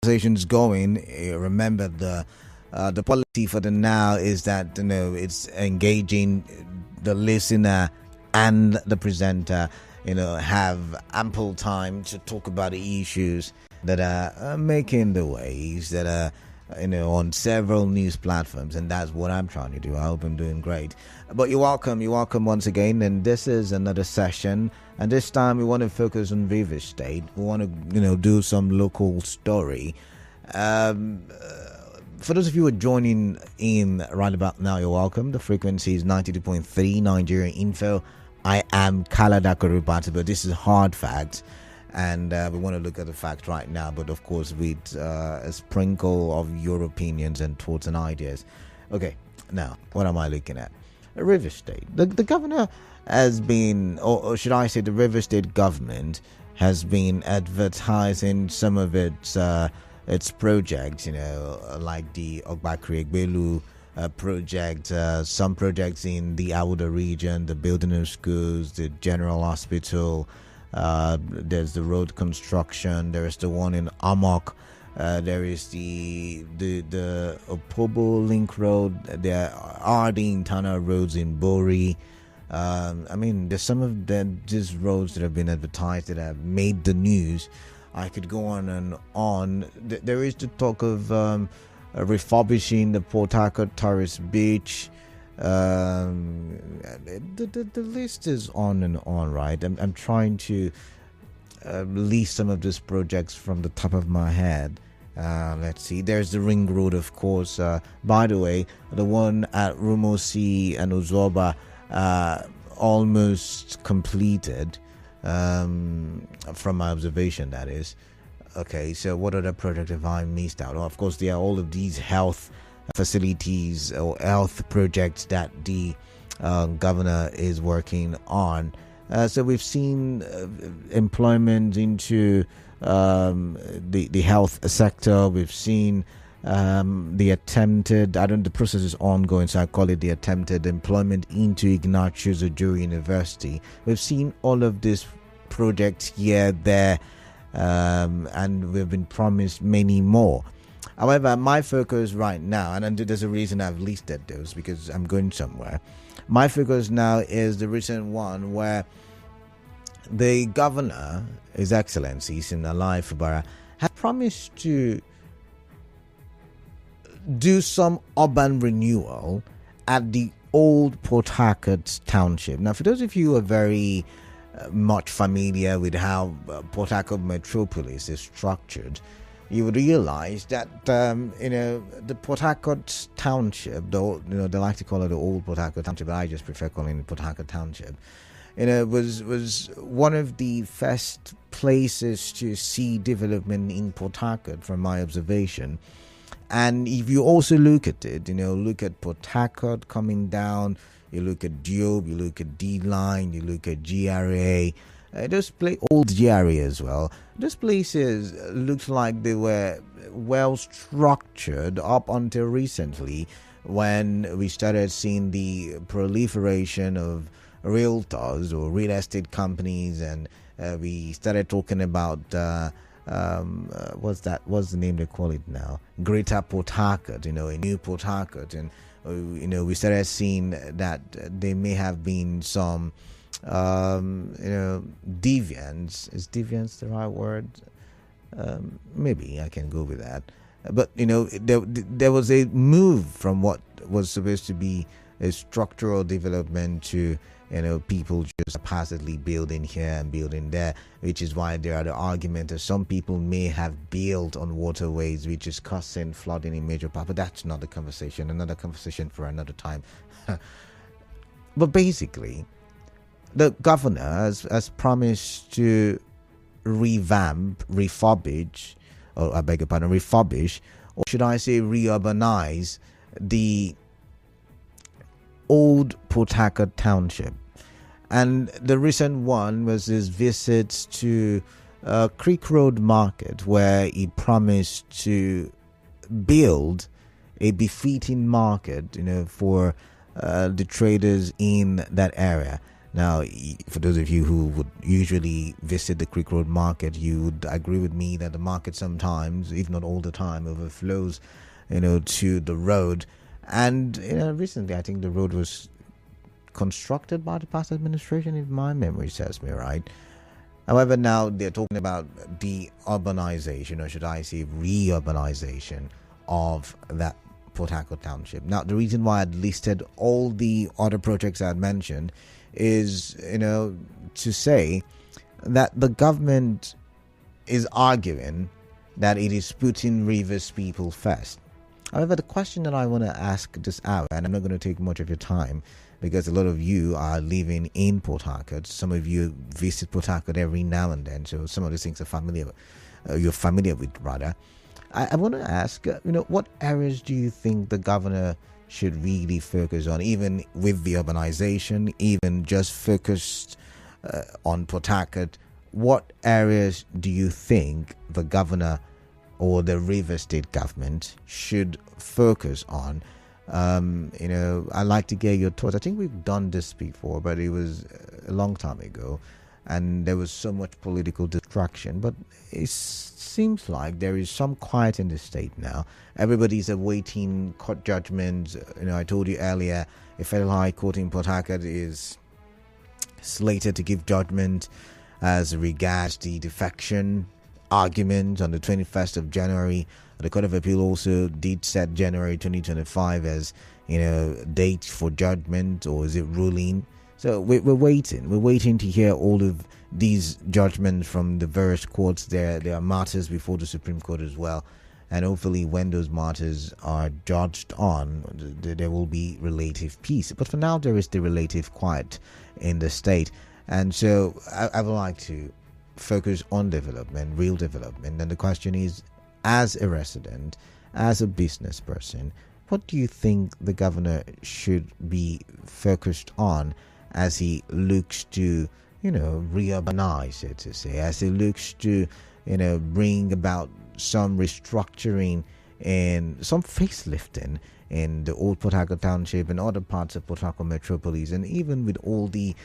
conversation's going, remember the policy for the now is that it's engaging the listener and the presenter. Have ample time to talk about the issues that are making the waves that are on several news platforms, and that's what I'm trying to do. I hope I'm doing great. But you're welcome once again, and this is another session, and this time we want to focus on Rivers State. We want to do some local story. For those of you who are joining in right about now, you're welcome. The frequency is 92.3 Nigeria Info. I am Kalada Korubati, but this is hard facts, and we want to look at the fact right now, but of course with a sprinkle of your opinions and thoughts and ideas. Okay, now what am I looking at? River State. The governor has been, or should I say the River State government has been advertising some of its projects, like the Ogbakri Egbelu project, some projects in the outer region, the building of schools, the general hospital, there's the road construction, there is the one in Amok, there is the Opobo Link Road, there are the internal roads in Bori. There's some of these roads that have been advertised that have made the news. I could go on and on. There is the talk of refurbishing the Port Harcourt Tourist Beach. The list is on and on, right? I'm trying to list some of these projects from the top of my head. Let's see. There's the Ring Road, of course. By the way, the one at Rumosi and Uzoba almost completed, from my observation, that is. Okay, so what other project have I missed out? Well, of course, there are all of these health facilities or health projects that the governor is working on. So we've seen employment into the health sector. We've seen the attempted, the process is ongoing, so I call it the attempted employment into Ignatius Ojuru University. We've seen all of these projects here, there, and we've been promised many more. However, my focus right now, and there's a reason I've listed those because I'm going somewhere. My focus now is the recent one where the governor, His Excellency Siminalayi Fubara, has promised to do some urban renewal at the old Port Harcourt Township. Now, for those of you who are very much familiar with how Port Harcourt Metropolis is structured, you would realize that the Port Harcourt Township, though they like to call it the old Port Harcourt Township, but I just prefer calling it Port Harcourt Township. Was one of the first places to see development in Port Harcourt, from my observation. And if you also look at it, look at Port Harcourt coming down, you look at Diob, you look at D-Line, you look at GRA, old GRA as well. Those places looked like they were well structured up until recently, when we started seeing the proliferation of realtors or real estate companies, and we started talking about what's the name they call it now, Greater Port Harcourt, a new Port Harcourt, and we started seeing that there may have been some deviance. Is deviance the right word? Maybe I can go with that. But there was a move from what was supposed to be a structural development to people just haphazardly building here and building there, which is why there are the argument that some people may have built on waterways, which is causing flooding in major parts. But that's not the conversation. Another conversation for another time. But basically, the governor has promised to refurbish, or should I say re-urbanize the old Port Harcourt Township. And the recent one was his visit to Creek Road Market, where he promised to build a befitting market, for the traders in that area. Now, for those of you who would usually visit the Creek Road Market, you would agree with me that the market sometimes, if not all the time, overflows, to the road. And recently, I think the road was constructed by the past administration, if my memory serves me right. However, now they're talking about de-urbanization, or should I say re-urbanization of that Port Harcourt Township. Now, the reason why I'd listed all the other projects I had mentioned is, to say that the government is arguing that it is putting Rivers people first. However, the question that I want to ask this hour, and I'm not going to take much of your time because a lot of you are living in Port Harcourt. Some of you visit Port Harcourt every now and then, so some of these things are you're familiar with, rather. I want to ask, what areas do you think the governor should really focus on, even with the urbanization, even just focused on Port Harcourt? What areas do you think the governor or the Rivers State government should focus on? I'd like to get your thoughts. I think we've done this before, but it was a long time ago, and there was so much political distraction. But it seems like there is some quiet in the state now. Everybody's awaiting court judgments. I told you earlier, a federal high court in Port Harcourt is slated to give judgment as regards the defection argument on the 21st of January. The Court of Appeal also did set January 2025 as, date for judgment, or is it ruling? So we're waiting. We're waiting to hear all of these judgments from the various courts. There are matters before the Supreme Court as well. And hopefully when those matters are judged on, there will be relative peace. But for now, there is the relative quiet in the state. And so I would like to focus on development, real development. And the question is, as a resident, as a business person, what do you think the governor should be focused on as he looks to, re-urbanize, so to say, as he looks to, bring about some restructuring and some facelifting in the old Port Harcourt Township and other parts of Port Harcourt Metropolis, and even with all the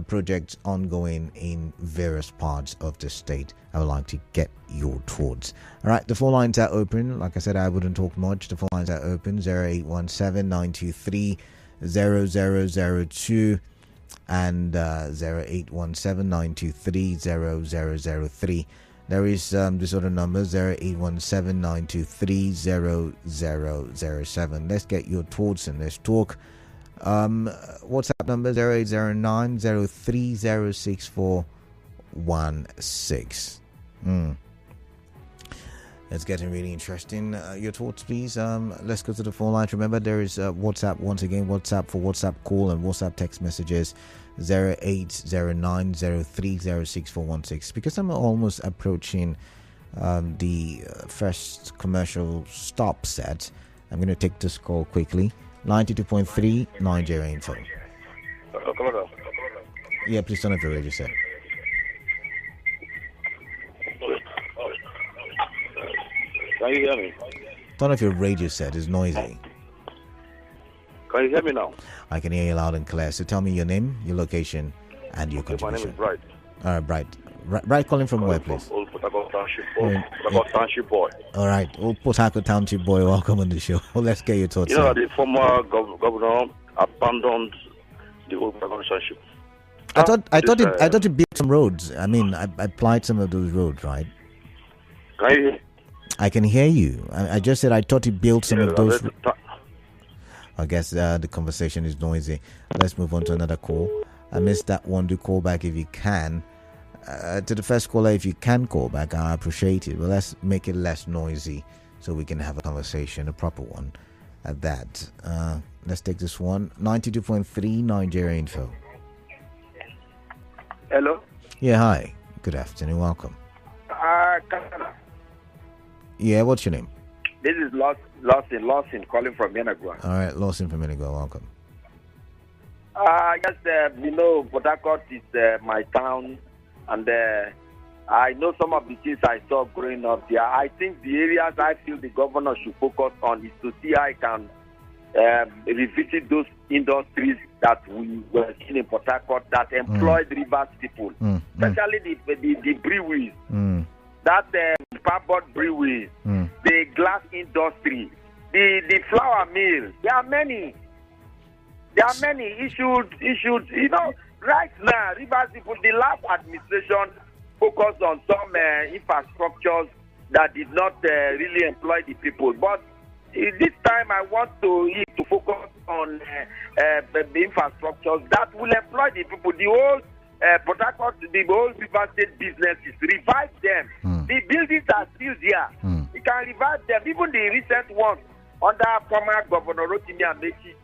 projects ongoing in various parts of the state? I would like to get your thoughts. All right, the phone lines are open. Like I said, I wouldn't talk much. The phone lines are open: 0817-923-0002 and 0817-923-0003. There is this other number, 0817-923-0007. Let's get your thoughts and let's talk. WhatsApp number 0809-03-06416. It's getting really interesting. Your thoughts, please. Let's go to the phone line. Remember, there is WhatsApp. Once again, WhatsApp for WhatsApp call and WhatsApp text messages, 0809-03-06416. Because I'm almost approaching the first commercial stop set, I'm going to take this call quickly. 92.3 Nigeria Info. Yeah, please turn off your radio set. Can you hear me? Turn off your radio set. It's noisy. Can you hear me now? I can hear you loud and clear. So tell me your name, your location, and your contribution. My name is Bright. All right, Bright. Bright calling from where, please? Old Port Harcourt Township boy. All right, Old Port Harcourt Township boy. Welcome on the show. Well, let's get your thoughts. The former governor abandoned the Old Port Harcourt Township. I thought he built some roads. I mean, I applied some of those roads, right? Can you hear? I can hear you. I just said I thought he built some of those. I guess the conversation is noisy. Let's move on to another call. I missed that one. Do call back if you can. To the first caller, if you can call back, I appreciate it. But let's make it less noisy so we can have a conversation, a proper one at that. Let's take this one. 92.3 Nigeria Info. Hello? Yeah, hi. Good afternoon. Welcome. Yeah, what's your name? This is Lawson calling from Yenagua. All right, Lawson from Yenagua. Welcome. Yes, Port Harcourt is my town, and I know some of the things I saw growing up there. I think the areas I feel the governor should focus on is to see how I can revisited those industries that we were seeing in Port Harcourt that employed Rivers people, especially the breweries, that parbot breweries, the glass industry, the flour mill. There are many. There are many issues. You know, right now, Rivers people, the last administration focused on some infrastructures that did not really employ the people. But this time, I want to focus on the infrastructures that will employ the people. The whole Port Harcourt, the whole River State businesses, revive them. The buildings are still there. You can revive them. Even the recent ones under former Governor Rotimi Amechi,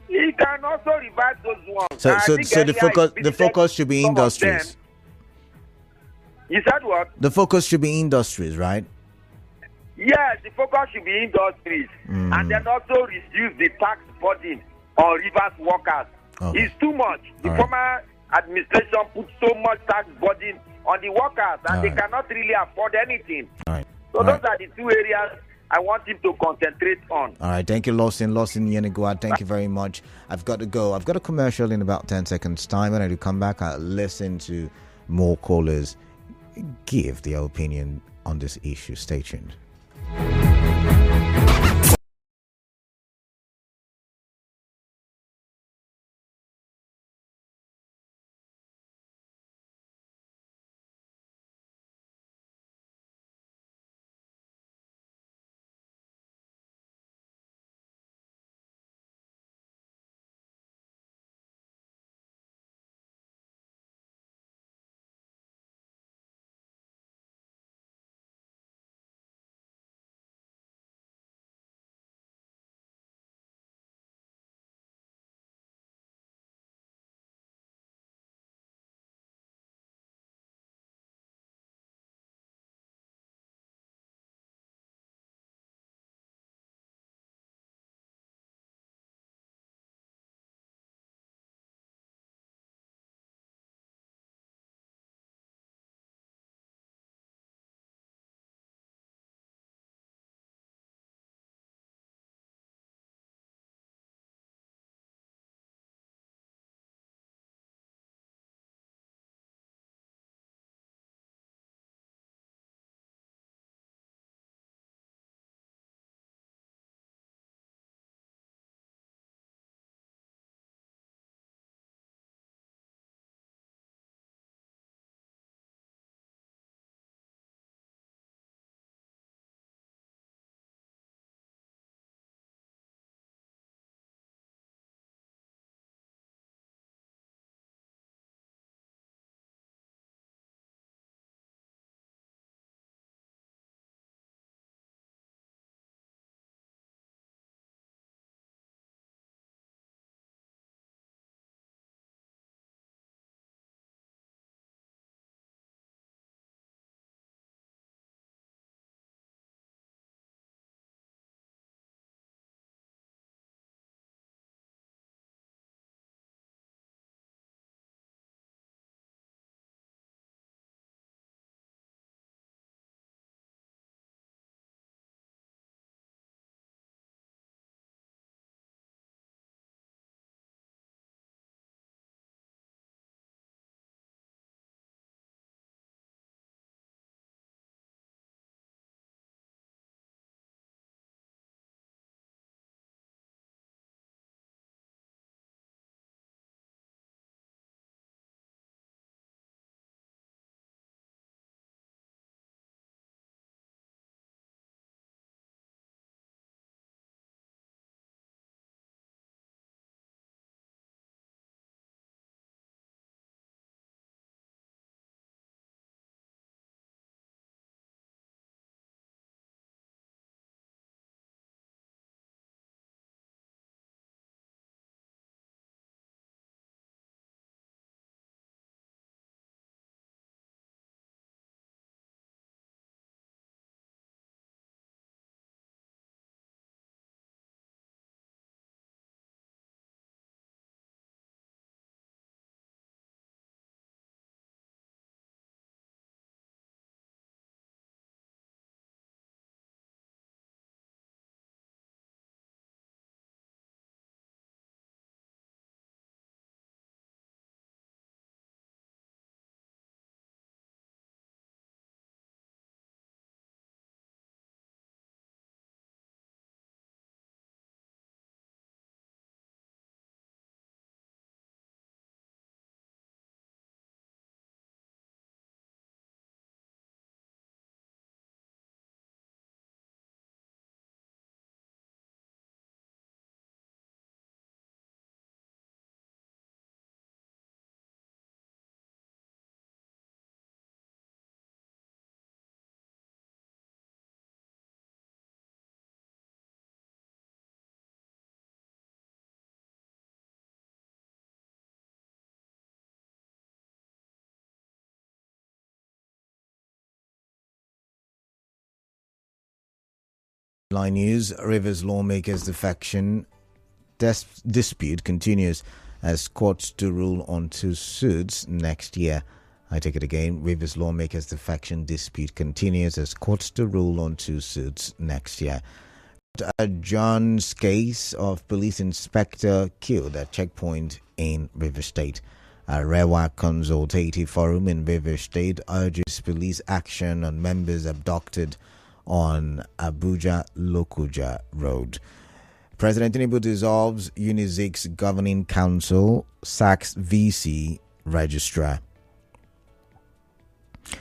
he can also revive those ones. So the focus should be industries. You said what? The focus should be industries, right? Yes, the focus should be industries, and then also reduce the tax burden on Rivers workers. Okay. It's too much. The former administration put so much tax burden on the workers, and they cannot really afford anything. So those are the two areas I want him to concentrate on. All right, thank you, Lawson Yenigua. Thank you very much. I've got to go. I've got a commercial in about 10 seconds time. When I do come back, I'll listen to more callers give their opinion on this issue. Stay tuned. Line news: Rivers lawmakers' defection dispute continues as courts to rule on 2 suits next year. I take it again. Rivers lawmakers' defection dispute continues as courts to rule on 2 suits next year. John's case of police inspector killed at checkpoint in River State. A Rewa Consultative Forum in River State urges police action on members abducted on Abuja-Lokoja Road. President Tinubu dissolves Unizic's governing council, sacks VC registrar.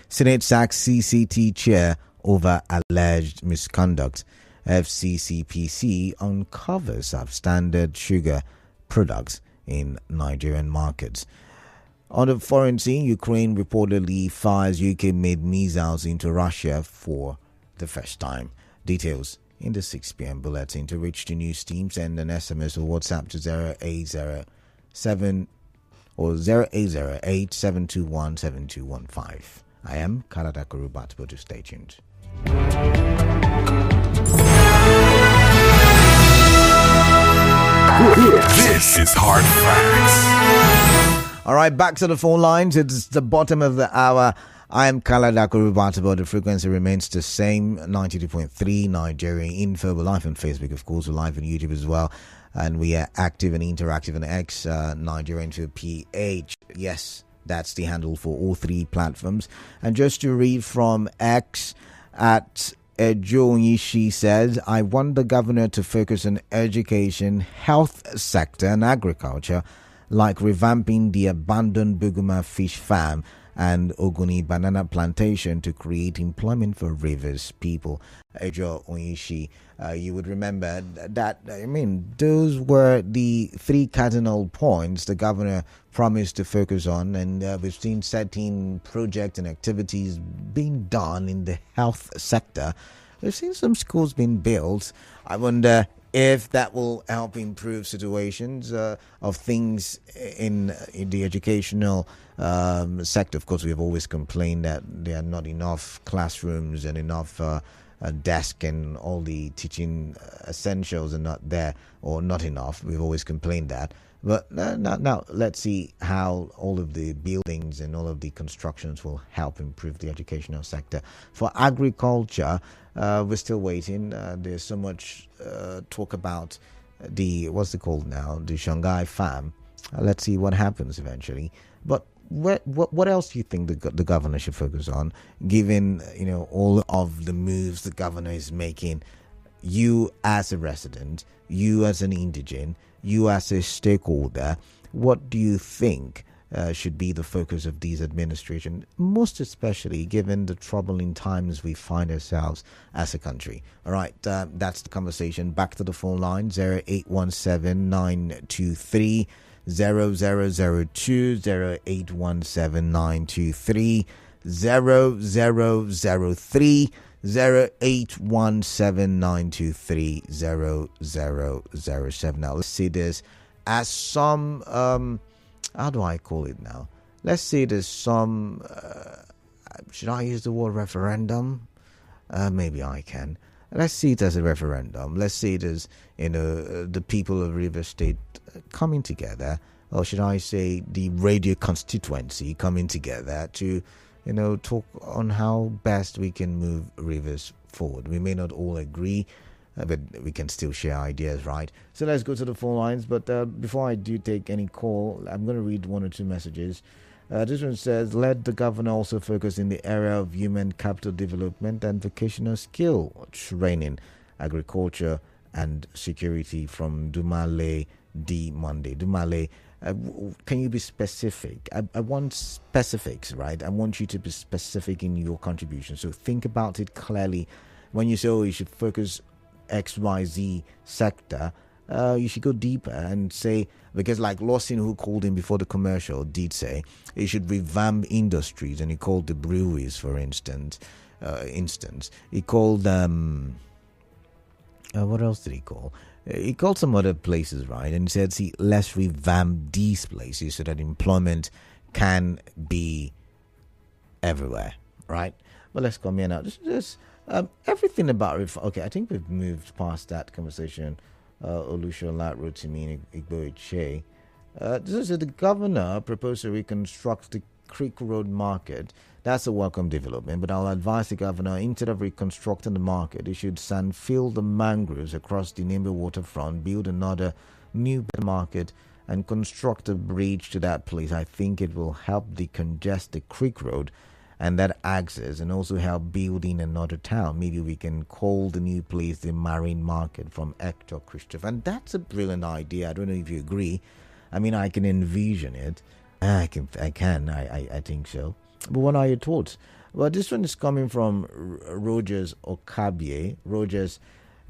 Senate sacks CCT chair over alleged misconduct. FCCPC uncovers substandard sugar products in Nigerian markets. On the foreign scene, Ukraine reportedly fires UK-made missiles into Russia for the first time. Details in the 6 p.m. bulletin. To reach the news team, send an SMS or WhatsApp to 0807 or 0808-721-7215. I am Kalada Kurubatbo. To stay tuned. This is Hard Facts. All right, back to the phone lines. It's the bottom of the hour. I am Kalada Kurubatbo. The frequency remains the same, 92.3 Nigerian Info. We're live on Facebook, of course. We're live on YouTube as well. And we are active and interactive on X, Nigeria Info PH. Yes, that's the handle for all 3 platforms. And just to read from X, at Joe Nishi says, I want the governor to focus on education, health sector and agriculture, like revamping the abandoned Buguma fish farm and Oguni banana plantation to create employment for Rivers people. Joe Onishi, you would remember that, those were the 3 cardinal points the governor promised to focus on, and we've seen certain projects and activities being done in the health sector. We've seen some schools being built. I wonder if that will help improve situations of things in the educational sector. Of course, we have always complained that there are not enough classrooms and enough desk and all the teaching essentials are not there, or not enough. We've always complained that. But now let's see how all of the buildings and all of the constructions will help improve the educational sector. For agriculture, we're still waiting. There's so much talk about what's it called now? The Shanghai farm. Let's see what happens eventually. But what else do you think the governor should focus on, given all of the moves the governor is making? You as a resident, you as an indigent, you as a stakeholder, what do you think should be the focus of these administration, most especially given the troubling times we find ourselves as a country? All right, that's the conversation. Back to the phone line, 0817 923 0002, 0817 923 0003, 0817-923-0007. Now let's see this as some how do I call it now? Let's say there's some should I use the word referendum? Maybe I can. Let's see it as a referendum. Let's see it as the people of River State coming together, or should I say the radio constituency coming together to talk on how best we can move Rivers forward. We may not all agree, but we can still share ideas, right? So let's go to the phone lines. But before I do take any call, I'm going to read 1 or 2 messages. This one says, let the governor also focus in the area of human capital development and vocational skill training, agriculture and security, from Dumale D. Monday. Dumale, can you be specific? I want specifics, right? I want you to be specific in your contribution. So think about it clearly. When you say, you should focus XYZ sector, you should go deeper and say, because like Lawson, who called in before the commercial, did say he should revamp industries, and he called the breweries, for instance. He called what else did he call? He called some other places, right? And he said, see, let's revamp these places so that employment can be everywhere, right? Well, let's come here now. Everything about okay, I think we've moved past that conversation. Olushola Rotimi Igboiche. This is the governor proposed to reconstruct the Creek Road Market. That's a welcome development, but I'll advise the governor, instead of reconstructing the market, he should sandfill the mangroves across the Nimba waterfront, build another new market, and construct a bridge to that place. I think it will help decongest the Creek Road and that access, and also help building another town. Maybe we can call the new place the Marine Market from Hector Christopher. And that's a brilliant idea. I don't know if you agree. I mean, I can envision it. I think so. But what are your thoughts? Well, this one is coming from Rogers Okabie. Rogers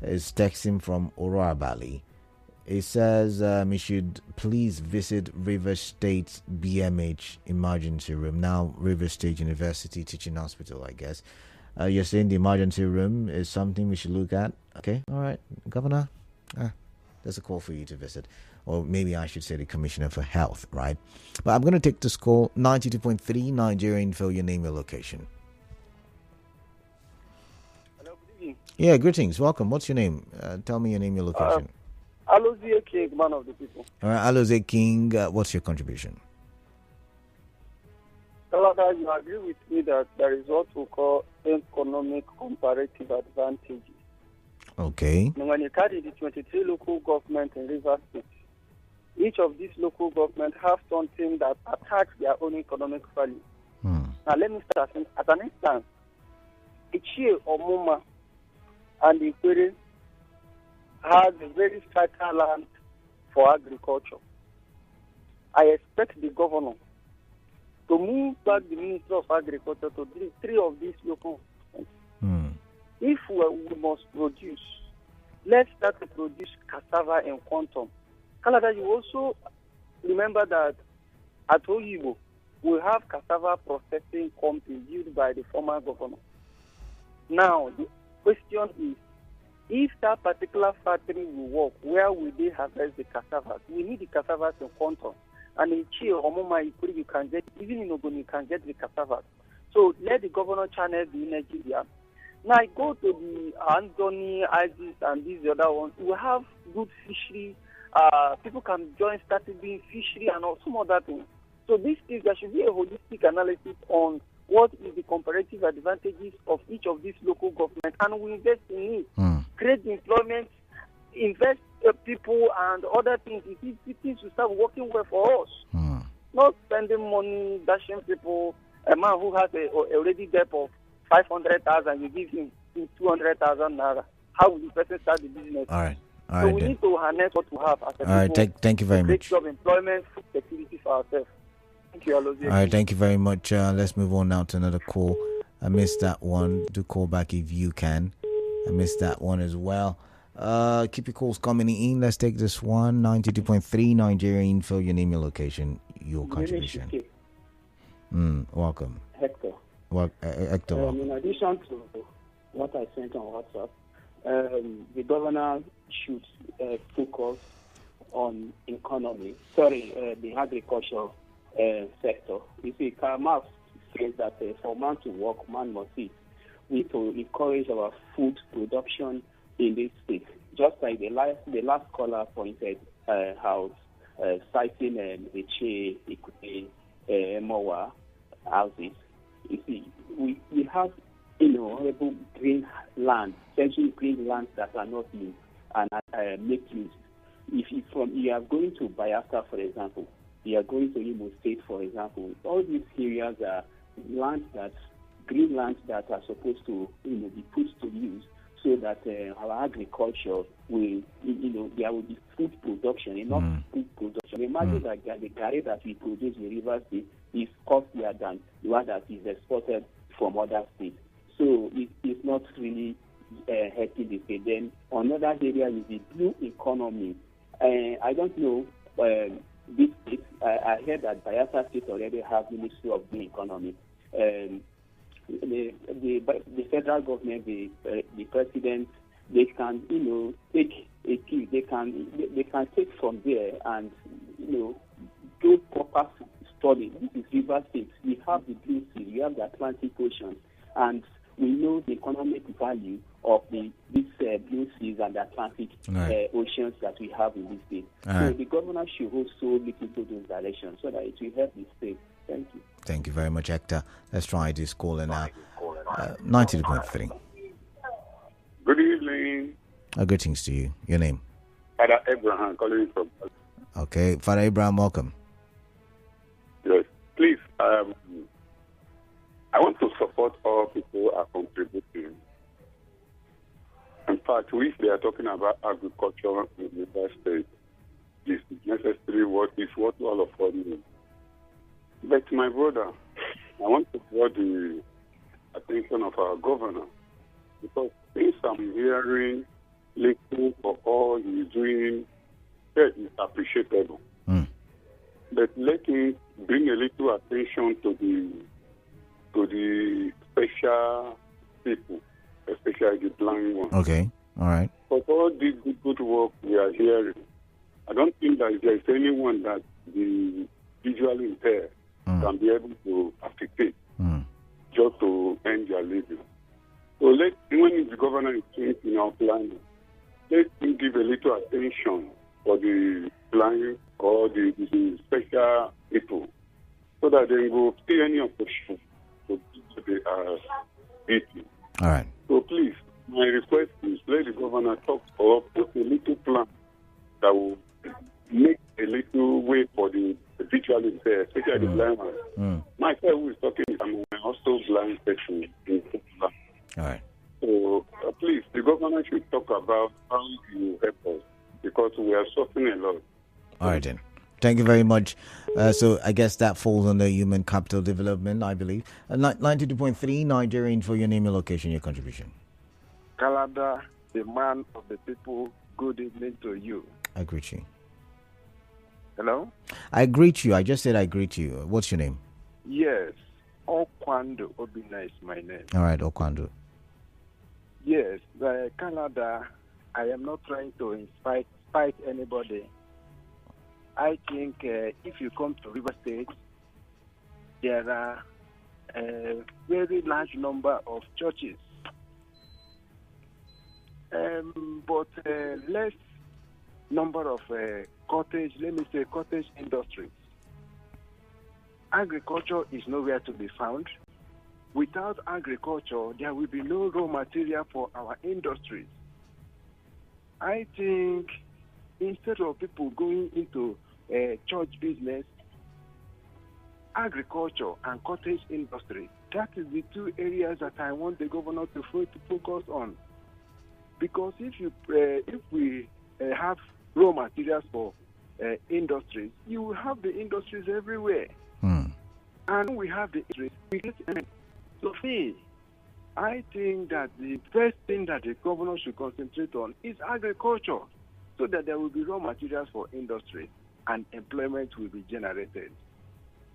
is texting from Orabali. It says he should please visit River State BMH emergency room. Now, River State University Teaching Hospital, I guess. You're saying the emergency room is something we should look at? Okay, all right. Governor, there's a call for you to visit. Or maybe I should say the Commissioner for Health, right? But I'm going to take this call, 92.3 Nigerian, fill your name, your location. Hello, good evening. Yeah, greetings. Welcome. What's your name? Tell me your name, your location. Alozie King, man of the people. All right, Alozie King, what's your contribution? Kalaka, you agree with me that there is what we call economic comparative advantages. Okay. And when you carry the 23 local governments in Rivers State, each of these local governments have something that attacks their own economic value. Now, let me start at an instance. Ichie Omuma and Ikwere has a very fertile land for agriculture. I expect the governor to move back the Ministry of Agriculture to three of these local governments. If we must produce, let's start to produce cassava in quantum. Canada, you also remember that at Oyibo, we have cassava processing company built by the former governor. Now, the question is, if that particular factory will work, where will they harvest the cassava? We need the cassava in quantum. And in Chile, Omoma, you can get, even in Ogun, you can get the cassava. So let the governor channel the energy there. Now I go to the Anthony, Isis, and these other ones. We have good fishery. People can join, start doing fishery and all, some other things. So this is, there should be a holistic analysis on what is the comparative advantages of each of these local governments, and we invest in it. Create employment, invest people and other things. Things will start working well for us. Not spending money, dashing people. A man who has already debt of 500,000, you give him 200,000 naira. How will the person start the business? All right. So we need to harness what we have as a people. All right, thank you very much. Job, employment, food security for ourselves. Thank you, Alozie. All right, thank you very much. Let's move on now to another call. I missed that one. Do call back if you can. I missed that one as well. Keep your calls coming in. Let's take this one. 92.3 Nigerian. Fill your name, your location, your contribution. Welcome. Hector. Hector, welcome. In addition to what I sent on WhatsApp, the governor should focus on the agricultural sector. You see, Karl Marx says that for man to work, man must eat. We need to encourage our food production in this state. Just like the last caller pointed out, citing the Che, Mowa houses. You see, we have honorable green land, essentially green lands that are not used and make use. If you are going to Bayelsa, for example, you are going to Imo State, for example, all these areas are green lands that are supposed to be put to use so that our agriculture will, there will be food production, enough food production. Imagine that the garri that we produce in Rivers State is costlier than the one that is exported from other states. So it's not really helping the state. Then another area is the blue economy. I don't know this state. I heard that Bayelsa State already have Ministry of Blue Economy. The federal government, the president, they can take a key. They can take from there and do proper study. This is River State. We have the Blue Sea. We have the Atlantic Ocean. And we know the economic value of these blue seas and the Atlantic oceans that we have in this state. So the governor should also look into those directions so that it will help the state. Thank you. Thank you very much, Hector. Let's try this caller now. 92.3. Good evening. Greetings to you. Your name? Father Abraham calling from. Okay, Father Abraham, welcome. Yes, please. I want to support all people who are contributing. In fact, if they are talking about agriculture in the United States, it's necessary what all of us need. But my brother, I want to draw the attention of our governor, because things I'm hearing little for all he's doing, that is appreciable. But let me bring a little attention to the special people, especially the blind ones. Okay, all right. For all this good work we are hearing, I don't think that there's anyone that the visually impaired can be able to affect just to end their living. So when the governor is thinking our planning, let him give a little attention for the blind or the special people, so that they will see any opposition to they are eating. All right. So please, my request is let the governor talk or put a little plan that will make a little way for the visually impaired, especially the blind ones. Myself who is talking, I'm also blind person in All right. So please, the government should talk about how you help us, because we are suffering a lot. All right then. Thank you very much. So I guess that falls under human capital development, I believe. 92.3 Nigerian for your name, your location, your contribution. Canada, the man of the people, good evening to you. I greet you. Hello? I greet you. I just said I greet you. What's your name? Yes. Okwando Obina is my name. All right, Okwando. Yes, Canada, I am not trying to spite anybody. I think if you come to River State, there are a very large number of churches, but less number of cottage industries. Agriculture is nowhere to be found. Without agriculture, there will be no raw material for our industries. I think instead of people going into church business, agriculture and cottage industry, that is the two areas that I want the governor to focus on. Because if we have raw materials for industries, you will have the industries everywhere. And we have the industries, we get so I think that the first thing that the governor should concentrate on is agriculture, so that there will be raw materials for industry and employment will be generated.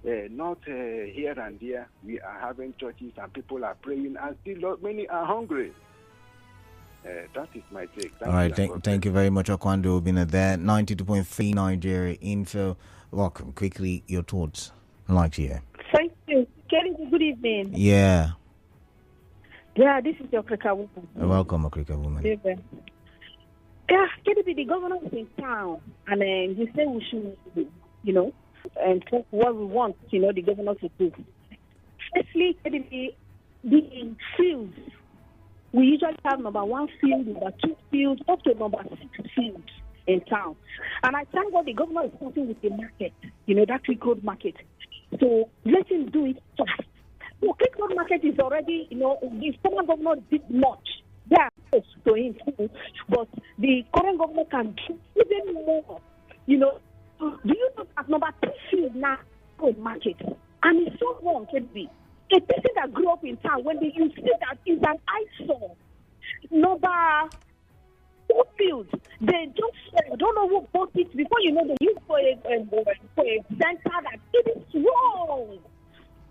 Not here and there. We are having churches and people are praying and still many are hungry. That is my take. All right, thank you very much, Okwando. Been there. 92.3 Nigeria Info. Welcome. Quickly, your thoughts. I'd like to hear. Thank you. Kelly, good evening. Yeah. Yeah, this is your Africa woman. Welcome, Africa woman. Yeah, Kelly, the governor is in town, and he said we should, and talk what we want, the governor to do. Firstly, Kelly, the fields. We usually have number 1 field, number 2 field, up to number 6 fields in town. And I thank God the governor is starting with the market, that Creek Road market. So let him do it fast. So Creek Road market is already, the former governor did much. They are close to him too, but the current governor can do even more. Do you know that number 3 field now is market? And it's so wrong, Kennedy. A person that grew up in town, when you see that is an eyesore. Number 4 field, they just don't know who bought it. Before they use for a center that it is wrong.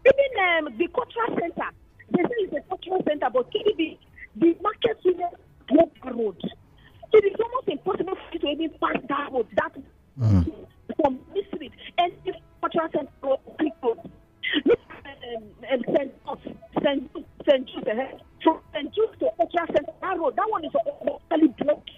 Even the cultural center, they say it's a cultural center, but the market unit walk the road. It is almost impossible for you to even pass that road. That from this street and this cultural center people. St. that one is totally blocked.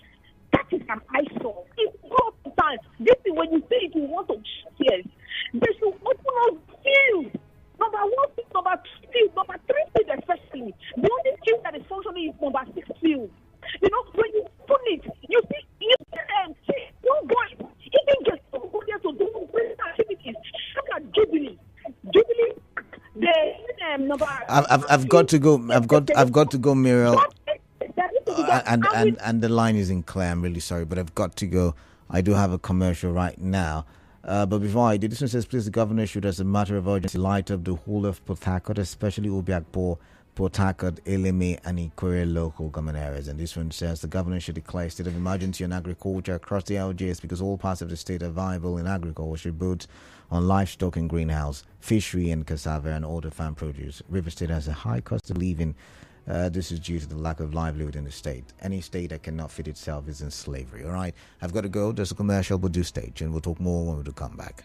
That is an eyesore. It's all the time. This is when you see it, you want to yes. They should open up fields. Number 1 field, number 2 field, number 3 field especially. The only field that is functioning is number 6 field. You know, when you put it, you see young boys even get to go there to do great activities. Look at Jubilee. The number. I've got to go. I've got to go, Muriel. And the line isn't clear. I'm really sorry, but I've got to go. I do have a commercial right now. But before I do, this one says, please, the governor should, as a matter of urgency, light up the whole of Port Harcourt, especially Obiakpor, Port Harcourt, Eleme, and Ikore local government areas. And this one says, the governor should declare a state of emergency on agriculture across the LGS because all parts of the state are viable in agriculture, both on livestock and greenhouse, fishery and cassava, and all the farm produce. River State has a high cost of living. This is due to the lack of livelihood in the state. Any state that cannot feed itself is in slavery. All right, I've got to go. There's a commercial, but do stay tuned. We'll talk more when we come back.